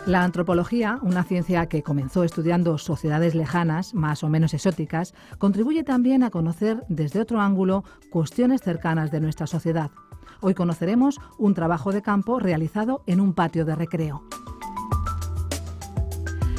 La antropología, una ciencia que comenzó estudiando sociedades lejanas, más o menos exóticas, contribuye también a conocer desde otro ángulo cuestiones cercanas de nuestra sociedad. Hoy conoceremos un trabajo de campo realizado en un patio de recreo.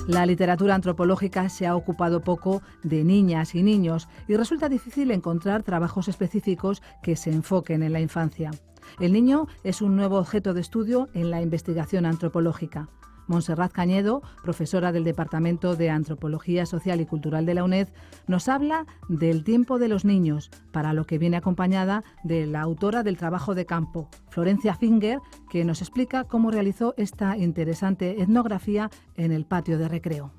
La literatura antropológica se ha ocupado poco de niñas y niños y resulta difícil encontrar trabajos específicos que se enfoquen en la infancia. El niño es un nuevo objeto de estudio en la investigación antropológica. Montserrat Cañedo, profesora del Departamento de Antropología Social y Cultural de la UNED, nos habla del tiempo de los niños, para lo que viene acompañada de la autora del trabajo de campo, Florencia Finger, que nos explica cómo realizó esta interesante etnografía en el patio de recreo.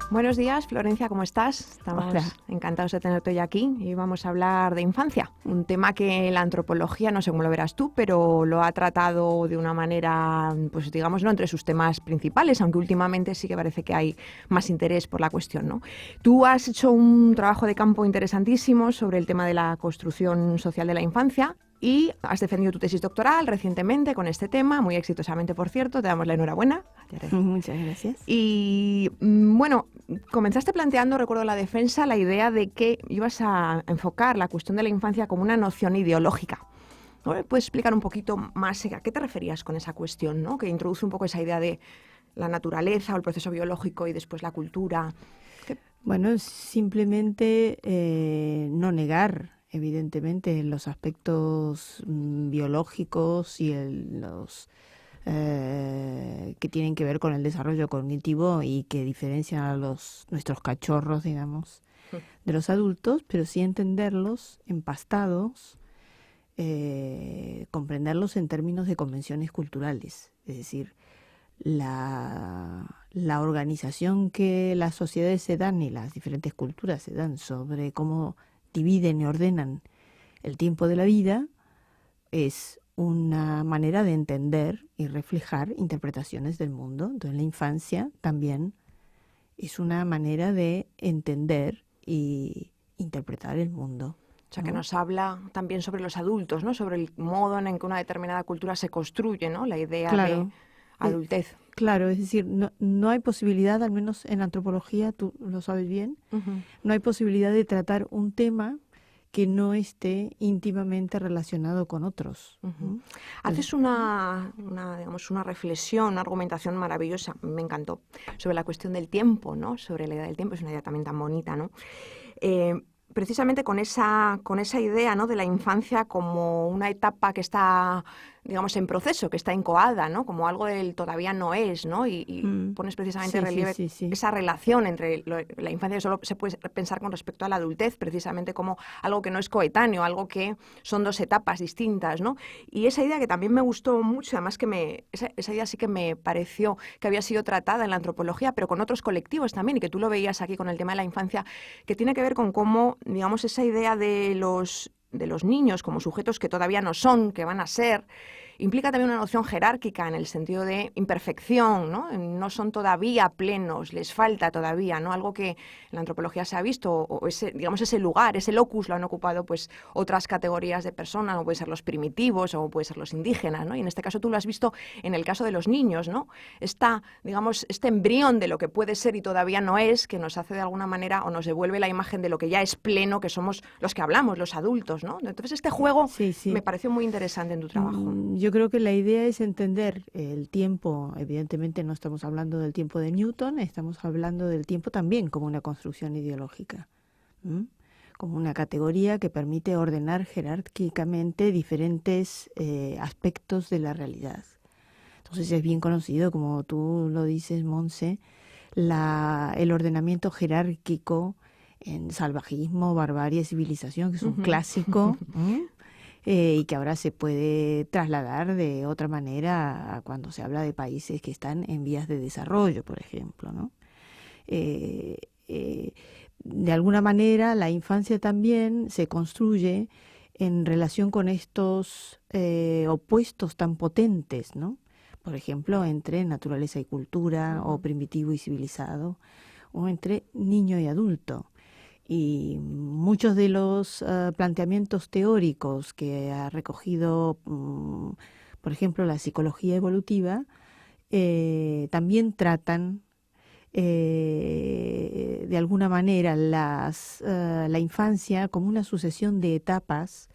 Buenos días, Florencia, ¿cómo estás? Estamos encantados de tenerte hoy aquí y vamos a hablar de infancia, un tema que la antropología, no sé cómo lo verás tú, pero lo ha tratado de una manera, pues digamos, no entre sus temas principales, aunque últimamente sí que parece que hay más interés por la cuestión, ¿no? Tú has hecho un trabajo de campo interesantísimo sobre el tema de la construcción social de la infancia y has defendido tu tesis doctoral recientemente con este tema, muy exitosamente, por cierto, te damos la enhorabuena. Muchas gracias. Y bueno, comenzaste planteando, recuerdo la defensa, la idea de que ibas a enfocar la cuestión de la infancia como una noción ideológica. ¿No? ¿Puedes explicar un poquito más a qué te referías con esa cuestión, ¿no? Que introduce un poco esa idea de la naturaleza o el proceso biológico y después la cultura? Bueno, simplemente no negar, evidentemente, los aspectos biológicos y los que tienen que ver con el desarrollo cognitivo y que diferencian a nuestros cachorros, digamos, de los adultos, pero sí entenderlos empastados, comprenderlos en términos de convenciones culturales, es decir, la organización que las sociedades se dan y las diferentes culturas se dan sobre cómo dividen y ordenan el tiempo de la vida es una manera de entender y reflejar interpretaciones del mundo. Entonces la infancia también es una manera de entender y interpretar el mundo. O sea, que nos habla también sobre los adultos, ¿no? Sobre el modo en que una determinada cultura se construye, ¿no? La idea de adultez. Claro, es decir, no hay posibilidad, al menos en antropología, tú lo sabes bien, no hay posibilidad de tratar un tema que no esté íntimamente relacionado con otros. Haces una reflexión, una argumentación maravillosa, me encantó, sobre la cuestión del tiempo, ¿no? Sobre la idea del tiempo, es una idea también tan bonita, ¿no? Precisamente con esa idea, ¿no? De la infancia como una etapa que está, digamos, en proceso, que está incoada, ¿no? Como algo del todavía no es, ¿no? Y pones precisamente en relieve esa relación entre la infancia, que solo se puede pensar con respecto a la adultez, precisamente como algo que no es coetáneo, algo que son dos etapas distintas, ¿no? Y esa idea que también me gustó mucho, además que esa idea sí que me pareció que había sido tratada en la antropología, pero con otros colectivos también, y que tú lo veías aquí con el tema de la infancia, que tiene que ver con cómo, digamos, esa idea de los niños como sujetos que todavía no son, que van a ser, implica también una noción jerárquica en el sentido de imperfección, ¿no? No son todavía plenos, les falta todavía, ¿no? Algo que en la antropología se ha visto, o ese lugar, ese locus lo han ocupado pues otras categorías de personas, como pueden ser los primitivos o pueden ser los indígenas, ¿no? Y en este caso tú lo has visto en el caso de los niños, ¿no? Digamos, este embrión de lo que puede ser y todavía no es, que nos hace de alguna manera o nos devuelve la imagen de lo que ya es pleno, que somos los que hablamos, los adultos, ¿no? Entonces este juego me pareció muy interesante en tu trabajo. Yo creo que la idea es entender el tiempo. Evidentemente no estamos hablando del tiempo de Newton, estamos hablando del tiempo también como una construcción ideológica, como una categoría que permite ordenar jerárquicamente diferentes aspectos de la realidad. Entonces es bien conocido, como tú lo dices, Monse, el ordenamiento jerárquico en salvajismo, barbarie, civilización, que es un clásico, y que ahora se puede trasladar de otra manera a cuando se habla de países que están en vías de desarrollo, por ejemplo, ¿no? De alguna manera la infancia también se construye en relación con estos opuestos tan potentes, ¿no? Por ejemplo, entre naturaleza y cultura, o primitivo y civilizado, o entre niño y adulto. Y muchos de los planteamientos teóricos que ha recogido, por por ejemplo, la psicología evolutiva, también tratan de alguna manera la infancia como una sucesión de etapas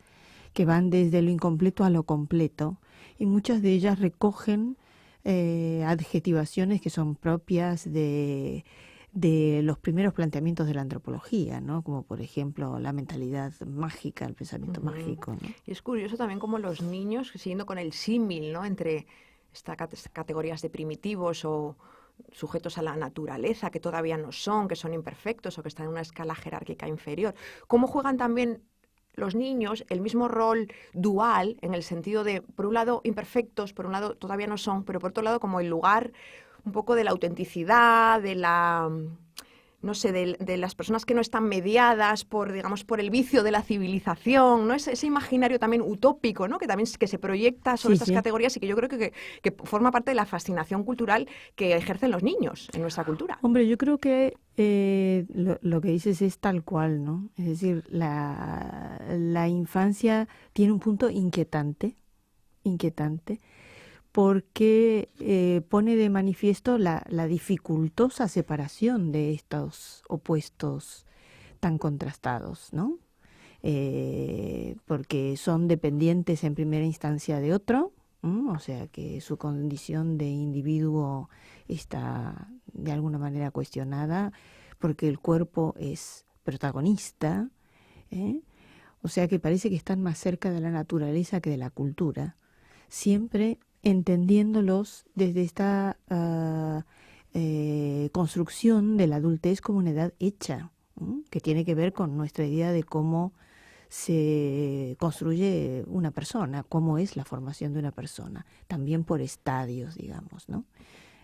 que van desde lo incompleto a lo completo, y muchas de ellas recogen adjetivaciones que son propias de los primeros planteamientos de la antropología, ¿no? Como por ejemplo la mentalidad mágica, el pensamiento mágico, ¿no? Y es curioso también como los niños, siguiendo con el símil, ¿no? Entre estas categorías de primitivos o sujetos a la naturaleza, que todavía no son, que son imperfectos o que están en una escala jerárquica inferior, cómo juegan también los niños el mismo rol dual, en el sentido de, por un lado, imperfectos, por un lado, todavía no son, pero por otro lado, como el lugar un poco de la autenticidad, de la, no sé, de las personas que no están mediadas por, digamos, por el vicio de la civilización, ¿no? Ese imaginario también utópico, ¿no? Que también que se proyecta sobre estas categorías y que yo creo que forma parte de la fascinación cultural que ejercen los niños en nuestra cultura. Hombre, yo creo que lo que dices es tal cual, ¿no? Es decir, la infancia tiene un punto inquietante, porque pone de manifiesto la dificultosa separación de estos opuestos tan contrastados, ¿no? Porque son dependientes en primera instancia de otro, o sea que su condición de individuo está de alguna manera cuestionada, porque el cuerpo es protagonista, o sea que parece que están más cerca de la naturaleza que de la cultura, siempre entendiéndolos desde esta construcción de la adultez como una edad hecha, que tiene que ver con nuestra idea de cómo se construye una persona, cómo es la formación de una persona, también por estadios, digamos, ¿no?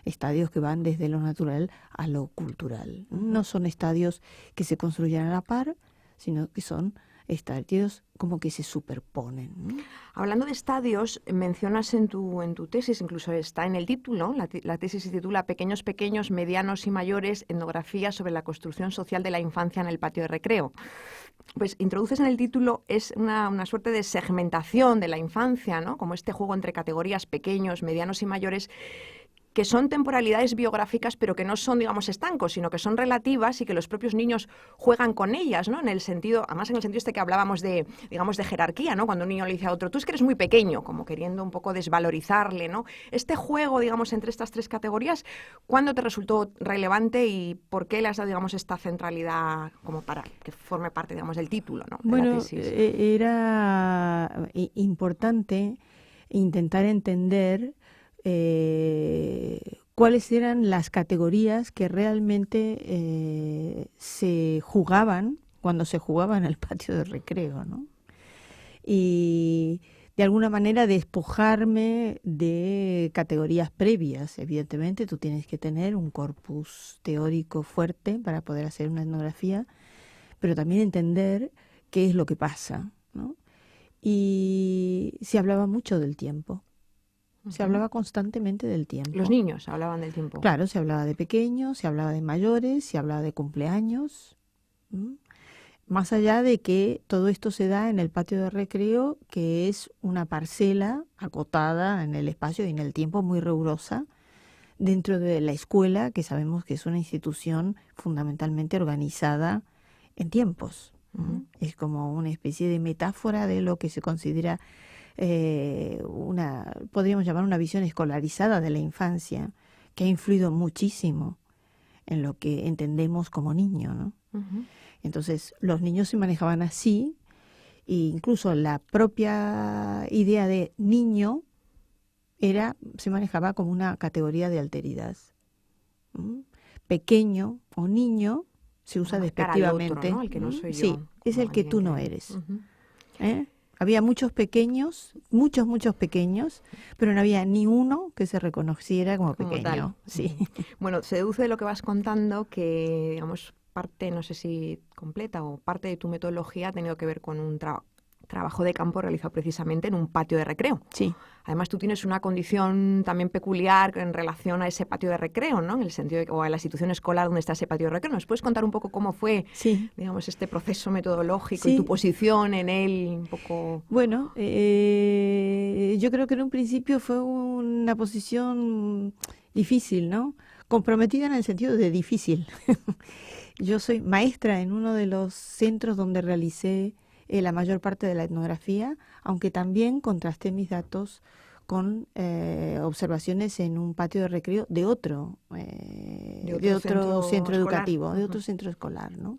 Estadios que van desde lo natural a lo cultural. No son estadios que se construyen a la par, sino que son estadios como que se superponen, ¿no? Hablando de estadios, mencionas en tu tesis, incluso está en el título, la tesis se titula Pequeños, pequeños, medianos y mayores, etnografía sobre la construcción social de la infancia en el patio de recreo. Pues introduces en el título es una suerte de segmentación de la infancia, ¿no? Como este juego entre categorías pequeños, medianos y mayores, que son temporalidades biográficas, pero que no son, digamos, estancos, sino que son relativas y que los propios niños juegan con ellas, ¿no? En el sentido, además en el sentido este que hablábamos de, digamos, de jerarquía, ¿no? Cuando un niño le dice a otro, tú es que eres muy pequeño, como queriendo un poco desvalorizarle, ¿no? Este juego, digamos, entre estas tres categorías, ¿cuándo te resultó relevante y por qué le has dado, digamos, esta centralidad como para que forme parte, digamos, del título, ¿no? De la tesis. Era importante intentar entender cuáles eran las categorías que realmente se jugaban cuando se jugaba en el patio de recreo, ¿no? Y de alguna manera despojarme de categorías previas. Evidentemente tú tienes que tener un corpus teórico fuerte para poder hacer una etnografía, pero también entender qué es lo que pasa, ¿no? Y se hablaba mucho del tiempo. Se hablaba constantemente del tiempo. Los niños hablaban del tiempo. Claro, se hablaba de pequeños, se hablaba de mayores, se hablaba de cumpleaños. Más allá de que todo esto se da en el patio de recreo, que es una parcela acotada en el espacio y en el tiempo muy rigurosa, dentro de la escuela, que sabemos que es una institución fundamentalmente organizada en tiempos. Es como una especie de metáfora de lo que se considera podríamos llamar una visión escolarizada de la infancia, que ha influido muchísimo en lo que entendemos como niño, ¿no? Entonces, los niños se manejaban así, e incluso la propia idea de niño se manejaba como una categoría de alteridad. Pequeño o niño se usa despectivamente. Otro, ¿no? El que no soy yo. Sí, es el que tú no eres. Había muchos pequeños, muchos pequeños, pero no había ni uno que se reconociera como pequeño. Tal. Sí. Bueno, se deduce de lo que vas contando que, digamos, parte, no sé si completa o parte de tu metodología ha tenido que ver con trabajo de campo realizado precisamente en un patio de recreo. Sí. Además, tú tienes una condición también peculiar en relación a ese patio de recreo, ¿no? En el sentido de, o a la institución escolar donde está ese patio de recreo. ¿Nos puedes contar un poco cómo fue, Sí. digamos, este proceso metodológico Sí. y tu posición en él, un poco? Bueno, yo creo que en un principio fue una posición difícil, ¿no? Comprometida en el sentido de difícil. Yo soy maestra en uno de los centros donde realicé la mayor parte de la etnografía, aunque también contrasté mis datos con observaciones en un patio de recreo de otro centro educativo, de otro centro escolar, ¿no?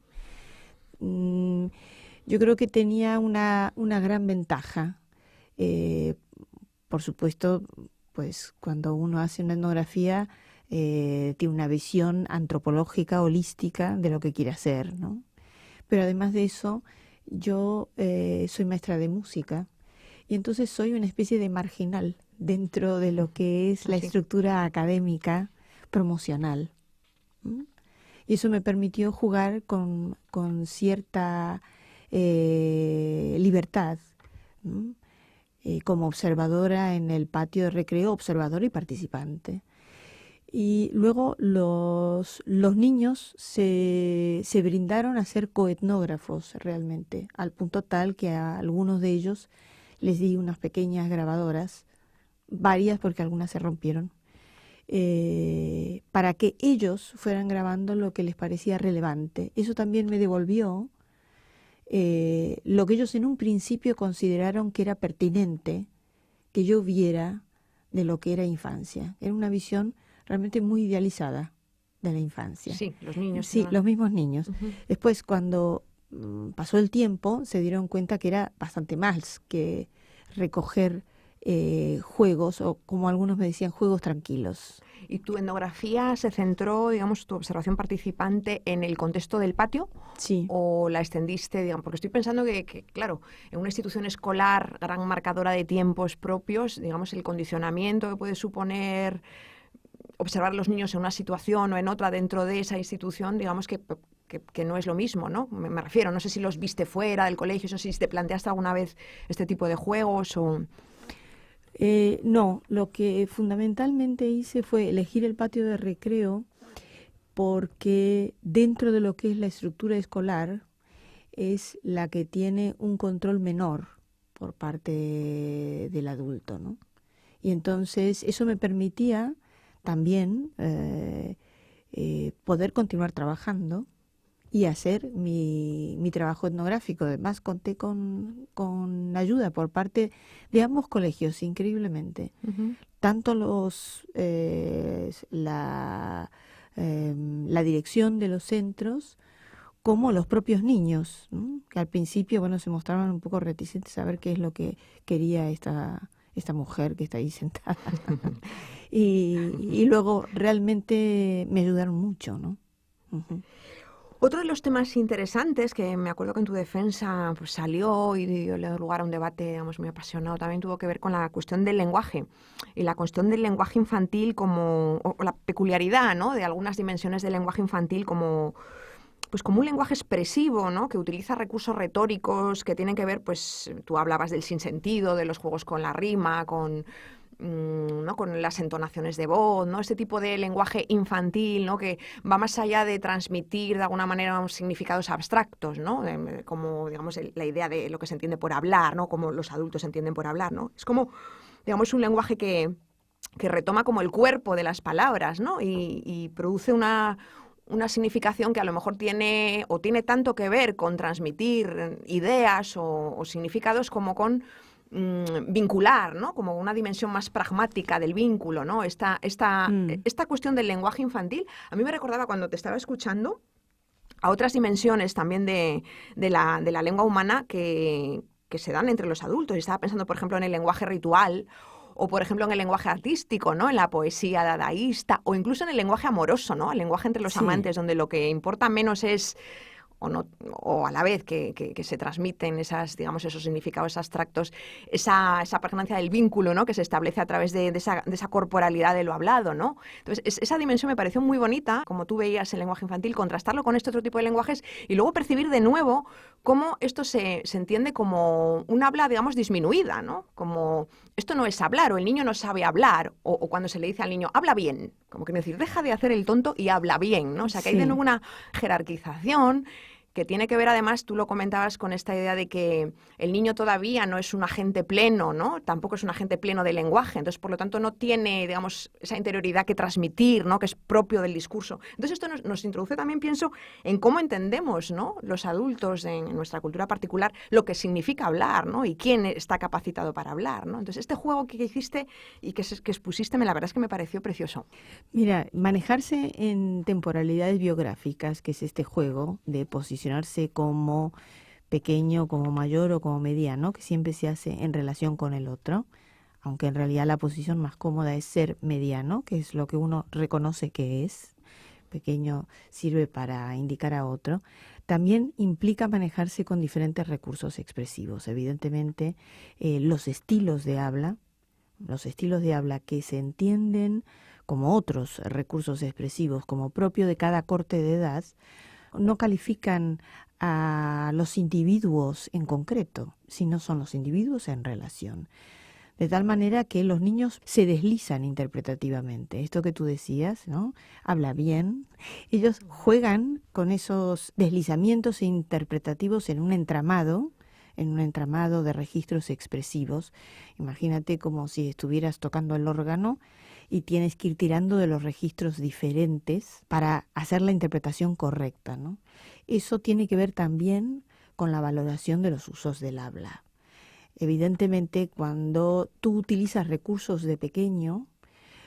Yo creo que tenía una gran ventaja. Por supuesto, pues cuando uno hace una etnografía, tiene una visión antropológica, holística de lo que quiere hacer, ¿no? Pero además de eso, yo soy maestra de música y entonces soy una especie de marginal dentro de lo que es la estructura académica promocional. ¿Mm? Y eso me permitió jugar con cierta libertad, como observadora en el patio de recreo, observadora y participante. Y luego los niños se brindaron a ser coetnógrafos realmente, al punto tal que a algunos de ellos les di unas pequeñas grabadoras, varias porque algunas se rompieron, para que ellos fueran grabando lo que les parecía relevante. Eso también me devolvió lo que ellos en un principio consideraron que era pertinente que yo viera de lo que era infancia. Era una visión realmente muy idealizada de la infancia. Sí, los niños. Sí, los mismos niños. Después, cuando pasó el tiempo, se dieron cuenta que era bastante más que recoger juegos, o como algunos me decían, juegos tranquilos. ¿Y tu etnografía se centró, digamos, tu observación participante en el contexto del patio? Sí. ¿O la extendiste, digamos? Porque estoy pensando que, claro, en una institución escolar gran marcadora de tiempos propios, digamos, el condicionamiento que puede suponer observar a los niños en una situación o en otra dentro de esa institución, digamos que no es lo mismo, ¿no? Me refiero, no sé si los viste fuera del colegio, no sé si te planteaste alguna vez este tipo de juegos o... No, lo que fundamentalmente hice fue elegir el patio de recreo porque dentro de lo que es la estructura escolar es la que tiene un control menor por parte del adulto, ¿no? Y entonces eso me permitía también poder continuar trabajando y hacer mi trabajo etnográfico. Además, conté con ayuda por parte de ambos colegios, increíblemente. Tanto la dirección de los centros como los propios niños, ¿no? Que al principio, bueno, se mostraban un poco reticentes a ver qué es lo que quería esta mujer que está ahí sentada. y luego realmente me ayudaron mucho, ¿no? Otro de los temas interesantes que me acuerdo que en tu defensa pues, salió y dio lugar a un debate, digamos, muy apasionado, también tuvo que ver con la cuestión del lenguaje y la cuestión del lenguaje infantil o la peculiaridad, ¿no?, de algunas dimensiones del lenguaje infantil como un lenguaje expresivo, ¿no?, que utiliza recursos retóricos que tienen que ver, pues tú hablabas del sinsentido, de los juegos con la rima, ¿no?, con las entonaciones de voz, ¿no?, este tipo de lenguaje infantil, ¿no?, que va más allá de transmitir de alguna manera unos significados abstractos, ¿no?, como digamos la idea de lo que se entiende por hablar, ¿no?, como los adultos entienden por hablar, ¿no? Es como, digamos, un lenguaje que retoma como el cuerpo de las palabras, ¿no?, y produce una significación que a lo mejor tiene tanto que ver con transmitir ideas o significados como con vincular, ¿no?, como una dimensión más pragmática del vínculo, ¿no? Esta cuestión del lenguaje infantil a mí me recordaba, cuando te estaba escuchando, a otras dimensiones también de la lengua humana que se dan entre los adultos. Y estaba pensando, por ejemplo, en el lenguaje ritual, o por ejemplo en el lenguaje artístico, ¿no?, en la poesía dadaísta, o incluso en el lenguaje amoroso, ¿no?, el lenguaje entre los amantes, donde lo que importa menos es o no, o a la vez que se transmiten esas, digamos, esos significados abstractos, esa pregnancia del vínculo, ¿no? Que se establece a través de esa corporalidad de lo hablado, ¿no? Entonces, esa dimensión me pareció muy bonita, como tú veías el lenguaje infantil, contrastarlo con este otro tipo de lenguajes y luego percibir de nuevo cómo esto se entiende como un habla, digamos, disminuida, ¿no? Como esto no es hablar, o el niño no sabe hablar, o cuando se le dice al niño, habla bien, como que decir, deja de hacer el tonto y habla bien, ¿no? O sea, que hay de nuevo una jerarquización que tiene que ver, además, tú lo comentabas con esta idea de que el niño todavía no es un agente pleno, ¿no? Tampoco es un agente pleno del lenguaje, entonces, por lo tanto, no tiene, digamos, esa interioridad que transmitir, ¿no? Que es propio del discurso. Entonces, esto nos introduce también, pienso, en cómo entendemos, ¿no? Los adultos en nuestra cultura particular, lo que significa hablar, ¿no? Y quién está capacitado para hablar, ¿no? Entonces, este juego que hiciste y que expusiste, la verdad es que me pareció precioso. Mira, manejarse en temporalidades biográficas, que es este juego de posicionarse como pequeño, como mayor o como mediano, que siempre se hace en relación con el otro, aunque en realidad la posición más cómoda es ser mediano, que es lo que uno reconoce que es. Pequeño sirve para indicar a otro. También implica manejarse con diferentes recursos expresivos. Evidentemente, los estilos de habla que se entienden como otros recursos expresivos, como propio de cada corte de edad, no califican a los individuos en concreto, sino son los individuos en relación. De tal manera que los niños se deslizan interpretativamente. Esto que tú decías, ¿no? Habla bien. Ellos juegan con esos deslizamientos interpretativos en un entramado de registros expresivos. Imagínate como si estuvieras tocando el órgano y tienes que ir tirando de los registros diferentes para hacer la interpretación correcta, ¿no? Eso tiene que ver también con la valoración de los usos del habla. Evidentemente, cuando tú utilizas recursos de pequeño,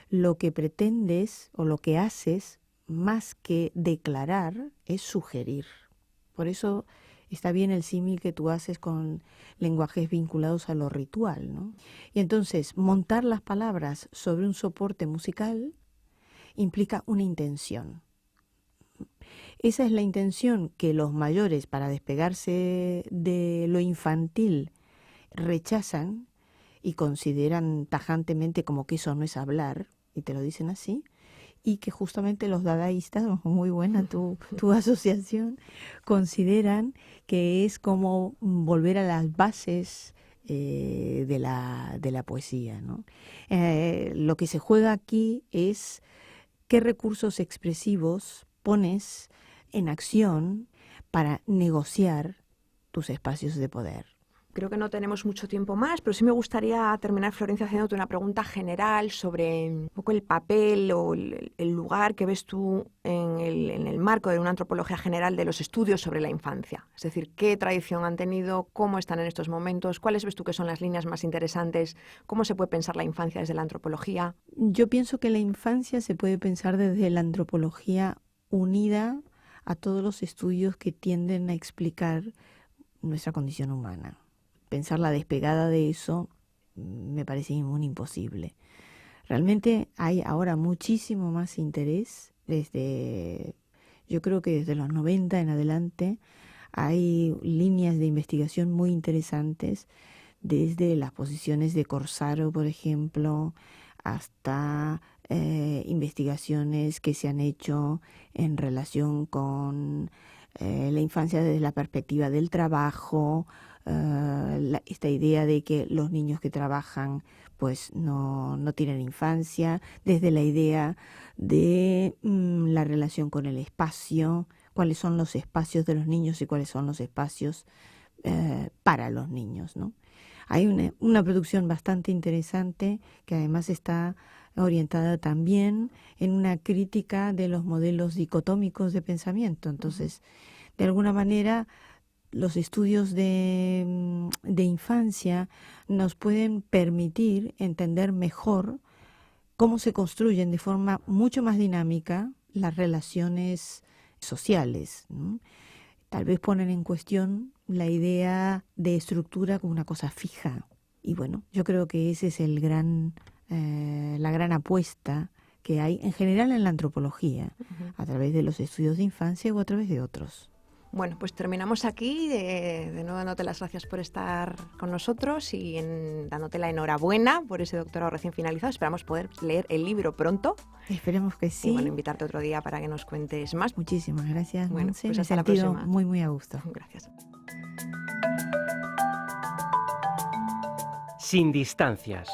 lo que pretendes o lo que haces, más que declarar, es sugerir. Por eso está bien el símil que tú haces con lenguajes vinculados a lo ritual, ¿no? Y entonces, montar las palabras sobre un soporte musical implica una intención. Esa es la intención que los mayores, para despegarse de lo infantil, rechazan y consideran tajantemente como que eso no es hablar, y te lo dicen así, y que justamente los dadaístas, muy buena tu asociación, consideran que es como volver a las bases de la poesía, ¿no? Lo que se juega aquí es qué recursos expresivos pones en acción para negociar tus espacios de poder. Creo que no tenemos mucho tiempo más, pero sí me gustaría terminar, Florencia, haciéndote una pregunta general sobre un poco el papel o el lugar que ves tú en el marco de una antropología general de los estudios sobre la infancia. Es decir, qué tradición han tenido, cómo están en estos momentos, cuáles ves tú que son las líneas más interesantes, cómo se puede pensar la infancia desde la antropología. Yo pienso que la infancia se puede pensar desde la antropología unida a todos los estudios que tienden a explicar nuestra condición humana. Pensarla despegada de eso me parece muy imposible. Realmente hay ahora muchísimo más interés yo creo que desde los 90 en adelante hay líneas de investigación muy interesantes, desde las posiciones de Corsaro, por ejemplo, hasta investigaciones que se han hecho en relación con la infancia desde la perspectiva del trabajo, esta idea de que los niños que trabajan pues no tienen infancia, desde la idea de la relación con el espacio, cuáles son los espacios de los niños y cuáles son los espacios para los niños, ¿no? Hay una producción bastante interesante que además está orientada también en una crítica de los modelos dicotómicos de pensamiento. Entonces, de alguna manera, los estudios de infancia nos pueden permitir entender mejor cómo se construyen de forma mucho más dinámica las relaciones sociales, ¿no? Tal vez ponen en cuestión la idea de estructura como una cosa fija. Y bueno, yo creo que ese es la gran apuesta que hay en general en la antropología, a través de los estudios de infancia o a través de otros. Bueno, pues terminamos aquí, de nuevo dándote las gracias por estar con nosotros y dándote la enhorabuena por ese doctorado recién finalizado. Esperamos poder leer el libro pronto. Esperemos que sí. Y bueno, invitarte otro día para que nos cuentes más. Muchísimas gracias, bueno, Monse. pues Me he hasta la sentido próxima. muy, muy a gusto. Gracias. Sin distancias.